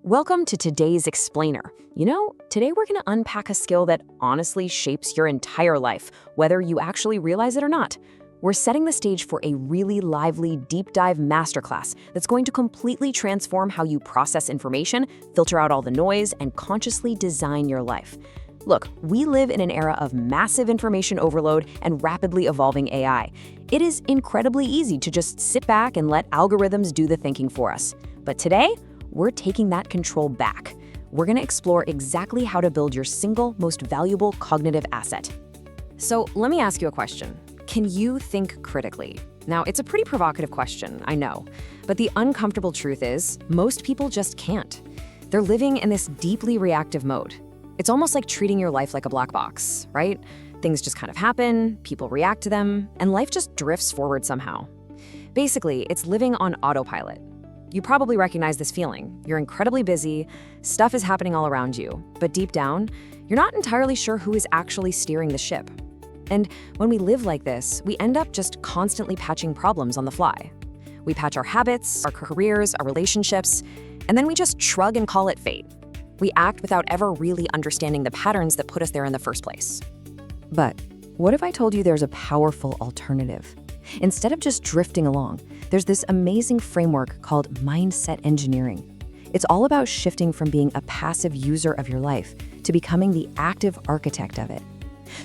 Welcome to today's Explainer. Today we're going to unpack a skill that honestly shapes your entire life, whether you actually realize it or not. We're setting the stage for a really lively, deep dive masterclass that's going to completely transform how you process information, filter out all the noise, and consciously design your life. Look, we live in an era of massive information overload and rapidly evolving AI. It is incredibly easy to just sit back and let algorithms do the thinking for us. But today, we're taking that control back. We're going to explore exactly how to build your single most valuable cognitive asset. So let me ask you a question. Can you think critically? Now, it's a pretty provocative question, I know. But the uncomfortable truth is, most people just can't. They're living in this deeply reactive mode. It's almost like treating your life like a black box, right? Things just kind of happen, people react to them, and life just drifts forward somehow. Basically, it's living on autopilot. You probably recognize this feeling. You're incredibly busy, stuff is happening all around you, but deep down, you're not entirely sure who is actually steering the ship. And when we live like this, we end up just constantly patching problems on the fly. We patch our habits, our careers, our relationships, and then we just shrug and call it fate. We act without ever really understanding the patterns that put us there in the first place. But what if I told you there's a powerful alternative? Instead of just drifting along, there's this amazing framework called mindset engineering. It's all about shifting from being a passive user of your life to becoming the active architect of it.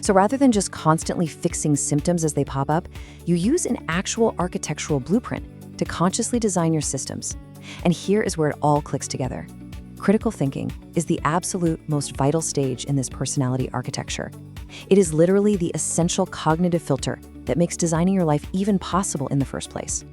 So rather than just constantly fixing symptoms as they pop up, you use an actual architectural blueprint to consciously design your systems. And here is where it all clicks together. Critical thinking is the absolute most vital stage in this personality architecture. It is literally the essential cognitive filter that makes designing your life even possible in the first place.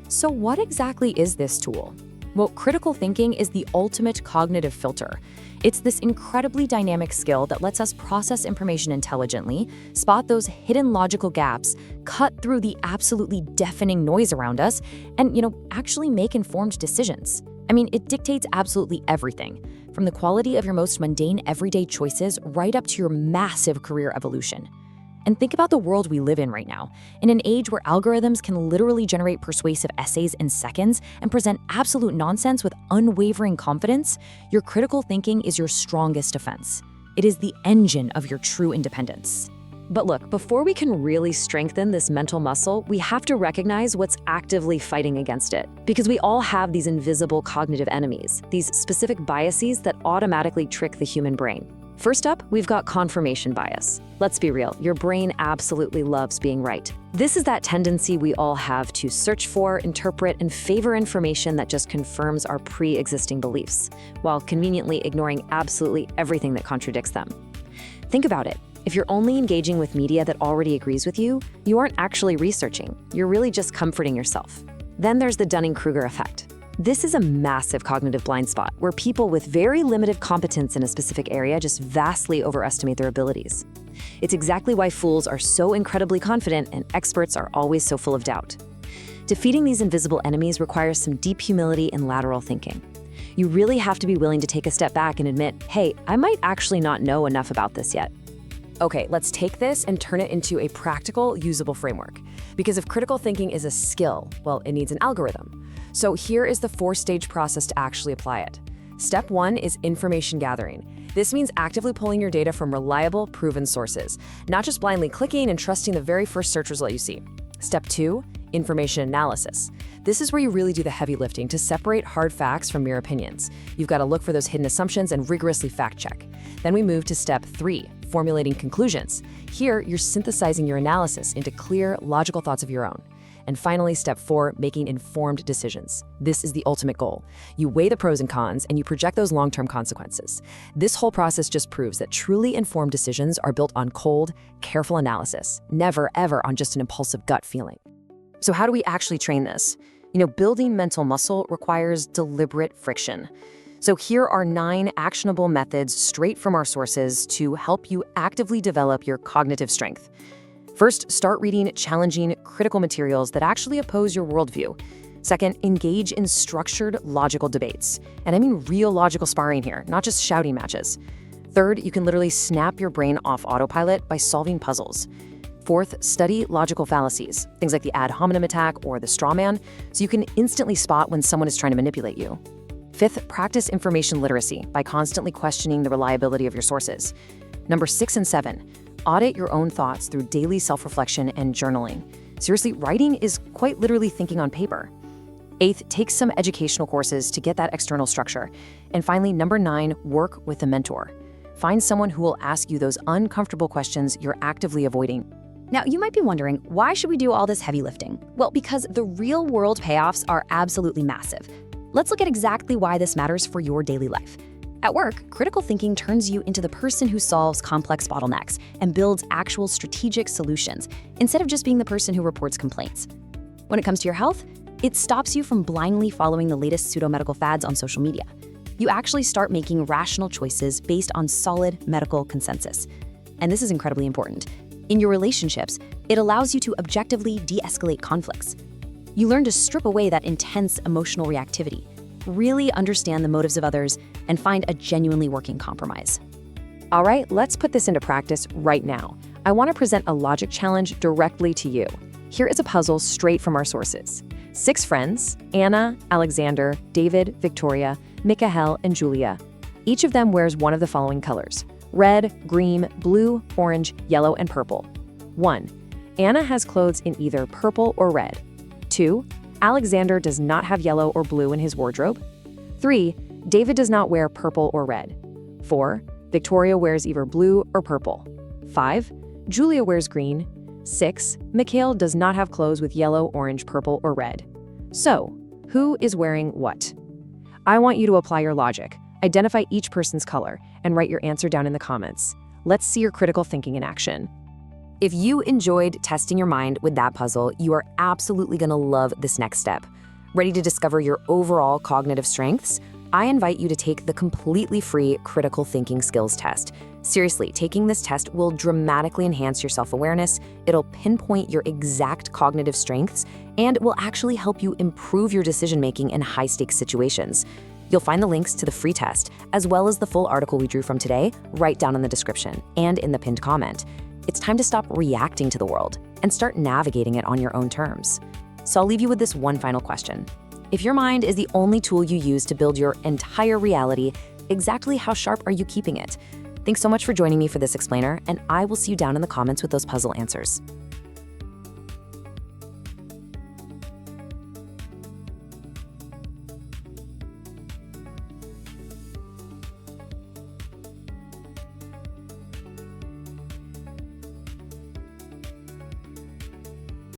So what exactly is this tool? Well, critical thinking is the ultimate cognitive filter. It's this incredibly dynamic skill that lets us process information intelligently, spot those hidden logical gaps, cut through the absolutely deafening noise around us, and, actually make informed decisions. It dictates absolutely everything, from the quality of your most mundane everyday choices right up to your massive career evolution. And think about the world we live in right now. In an age where algorithms can literally generate persuasive essays in seconds and present absolute nonsense with unwavering confidence, your critical thinking is your strongest defense. It is the engine of your true independence. But look, before we can really strengthen this mental muscle, we have to recognize what's actively fighting against it. Because we all have these invisible cognitive enemies, these specific biases that automatically trick the human brain. First up, we've got confirmation bias. Let's be real, your brain absolutely loves being right. This is that tendency we all have to search for, interpret, and favor information that just confirms our pre-existing beliefs, while conveniently ignoring absolutely everything that contradicts them. Think about it. If you're only engaging with media that already agrees with you, you aren't actually researching. You're really just comforting yourself. Then there's the Dunning-Kruger effect. This is a massive cognitive blind spot where people with very limited competence in a specific area just vastly overestimate their abilities. It's exactly why fools are so incredibly confident and experts are always so full of doubt. Defeating these invisible enemies requires some deep humility and lateral thinking. You really have to be willing to take a step back and admit, hey, I might actually not know enough about this yet. Okay, let's take this and turn it into a practical, usable framework. Because if critical thinking is a skill, well, it needs an algorithm. So here is the 4-stage process to actually apply it. Step 1 is information gathering. This means actively pulling your data from reliable, proven sources, not just blindly clicking and trusting the very first search result you see. Step 2, information analysis. This is where you really do the heavy lifting to separate hard facts from mere opinions. You've got to look for those hidden assumptions and rigorously fact check. Then we move to step 3, formulating conclusions. Here, you're synthesizing your analysis into clear, logical thoughts of your own. And finally, step 4, making informed decisions. This is the ultimate goal. You weigh the pros and cons, and you project those long-term consequences. This whole process just proves that truly informed decisions are built on cold, careful analysis, never, ever on just an impulsive gut feeling. So how do we actually train this? Building mental muscle requires deliberate friction. So here are 9 actionable methods straight from our sources to help you actively develop your cognitive strength. First, start reading challenging, critical materials that actually oppose your worldview. Second, engage in structured, logical debates. And I mean real logical sparring here, not just shouting matches. Third, you can literally snap your brain off autopilot by solving puzzles. Fourth, study logical fallacies, things like the ad hominem attack or the straw man, so you can instantly spot when someone is trying to manipulate you. 5th, practice information literacy by constantly questioning the reliability of your sources. Number 6 and 7, audit your own thoughts through daily self-reflection and journaling. Seriously, writing is quite literally thinking on paper. 8th, take some educational courses to get that external structure. And finally, number 9, work with a mentor. Find someone who will ask you those uncomfortable questions you're actively avoiding. Now, you might be wondering, why should we do all this heavy lifting? Well, because the real-world payoffs are absolutely massive. Let's look at exactly why this matters for your daily life. At work, critical thinking turns you into the person who solves complex bottlenecks and builds actual strategic solutions, instead of just being the person who reports complaints. When it comes to your health, it stops you from blindly following the latest pseudo-medical fads on social media. You actually start making rational choices based on solid medical consensus. And this is incredibly important. In your relationships, it allows you to objectively de-escalate conflicts. You learn to strip away that intense emotional reactivity, really understand the motives of others, and find a genuinely working compromise. All right, let's put this into practice right now. I want to present a logic challenge directly to you. Here is a puzzle straight from our sources. 6 friends, Anna, Alexander, David, Victoria, Mikhail, and Julia. Each of them wears one of the following colors: red, green, blue, orange, yellow, and purple. 1. Anna has clothes in either purple or red. 2. Alexander does not have yellow or blue in his wardrobe. 3. David does not wear purple or red. 4. Victoria wears either blue or purple. 5. Julia wears green. 6. Mikhail does not have clothes with yellow, orange, purple, or red. So, who is wearing what? I want you to apply your logic, identify each person's color, and write your answer down in the comments. Let's see your critical thinking in action. If you enjoyed testing your mind with that puzzle, you are absolutely going to love this next step. Ready to discover your overall cognitive strengths? I invite you to take the completely free critical thinking skills test. Seriously, taking this test will dramatically enhance your self-awareness, it'll pinpoint your exact cognitive strengths, and will actually help you improve your decision-making in high-stakes situations. You'll find the links to the free test, as well as the full article we drew from today, right down in the description and in the pinned comment. It's time to stop reacting to the world and start navigating it on your own terms. So I'll leave you with this one final question. If your mind is the only tool you use to build your entire reality, exactly how sharp are you keeping it? Thanks so much for joining me for this explainer, and I will see you down in the comments with those puzzle answers.